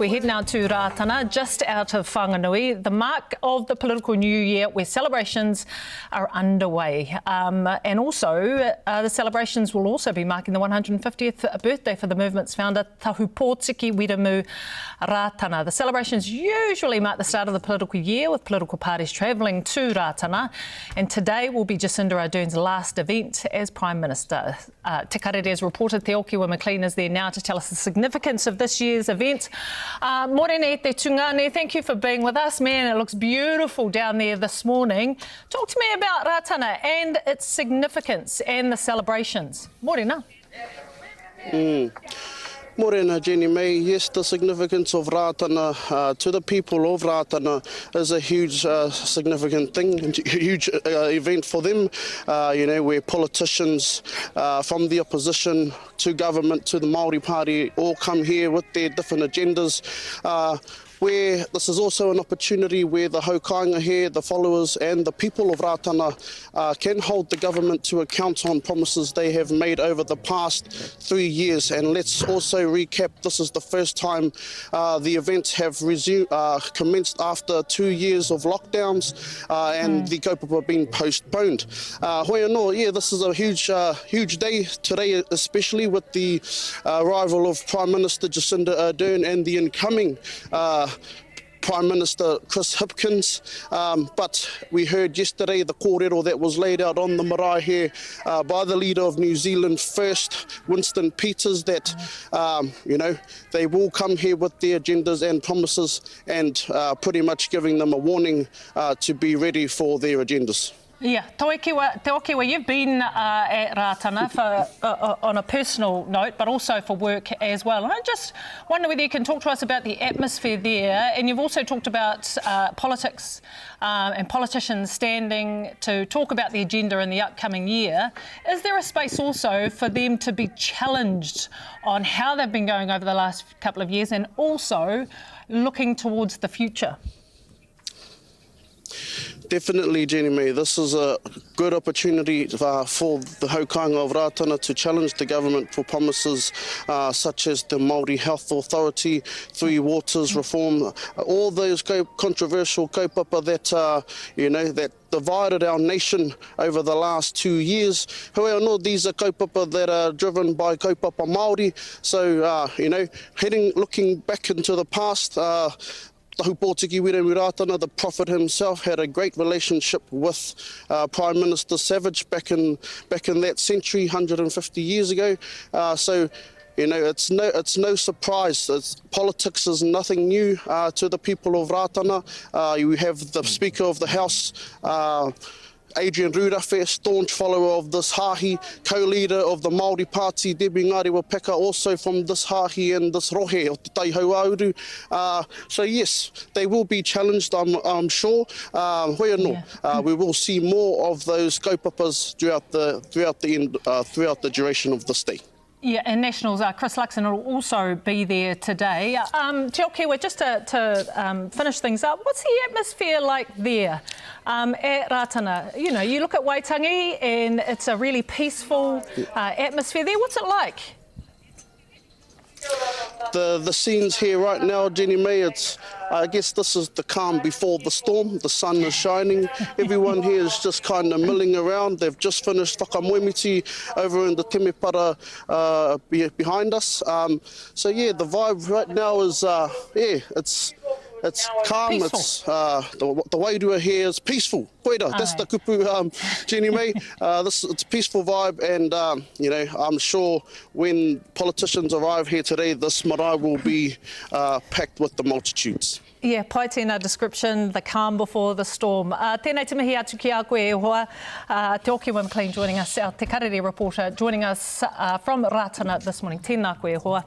We head now to Ratana, just out of Whanganui, the mark of the political new year where celebrations are underway. And also, the celebrations will also be marking the 150th birthday for the movement's founder, Tahu Pōtiki Wiremu Ratana. The celebrations usually mark the start of the political year, with political parties travelling to Ratana. And today will be Jacinda Ardern's last event as Prime Minister. Te Karere's reporter Te Okiwa McLean is there now to tell us the significance of this year's event. Morena te tungane, thank you for being with us. Man, it looks beautiful down there this morning. Talk to me about Ratana and its significance and the celebrations. Morena. Morena, Jenny May. Yes, the significance of Ratana to the people of Ratana is a huge significant thing, huge event for them, where politicians from the opposition to government to the Māori Party all come here with their different agendas. Where this is also an opportunity where the haukainga here, the followers and the people of Ratana can hold the government to account on promises they have made over the past 3 years. And let's also recap, this is the first time the events have commenced after 2 years of lockdowns and the kaupapa being postponed. Hoi anō, yeah, this is a huge day today, especially with the arrival of Prime Minister Jacinda Ardern and the incoming Prime Minister Chris Hipkins, but we heard yesterday the kōrero that was laid out on the marae here by the leader of New Zealand First, Winston Peters, that they will come here with their agendas and promises and pretty much giving them a warning to be ready for their agendas. Yeah, Te Okiwa, you've been at Ratana for, on a personal note, but also for work as well. And I just wonder whether you can talk to us about the atmosphere there. And you've also talked about politics and politicians standing to talk about the agenda in the upcoming year. Is there a space also for them to be challenged on how they've been going over the last couple of years and also looking towards the future? Definitely, Jenny May. This is a good opportunity for the haukainga of Ratana to challenge the government for promises such as the Māori Health Authority, Three Waters reform, all those controversial kaupapa that divided our nation over the last 2 years. However, these are kaupapa that are driven by kaupapa Māori. So, looking back into the past, Tahu Pōtiki Wiremu Ratana, the prophet himself, had a great relationship with Prime Minister Savage back in that century, 150 years ago. It's no surprise. Politics is nothing new to the people of Ratana. You have the Speaker of the House, Adrian Rūrawhe, staunch follower of this hāhi, co-leader of the Māori Party, Debbie Ngārewa Peka, also from this hāhi and this rohe of Te Taihauauru. So yes, they will be challenged, I'm sure. Hoi anō, we will see more of those kaupapas throughout the duration of this day. Yeah, and Nationals, Chris Luxon will also be there today. Te Okiwa, just to finish things up, what's the atmosphere like there at Ratana? You look at Waitangi and it's a really peaceful atmosphere there. What's it like? The scenes here right now, Jenny May, I guess this is the calm before the storm. The sun is shining. Everyone here is just kind of milling around. They've just finished whakamoemiti over in the Temepara behind us. So yeah, the vibe right now is, it's calm. Peaceful. It's the wairua here is peaceful. Koira, that's the kupu, Jenny May. It's a peaceful vibe, and I'm sure when politicians arrive here today, this marae will be packed with the multitudes. Yeah, pai tēnā description, the calm before the storm. Tēnei te mihi atu ki a koe e hoa. Te Okiwa McLean joining us, our Te Karere reporter, joining us from Ratana this morning. Tēnā koe e hoa.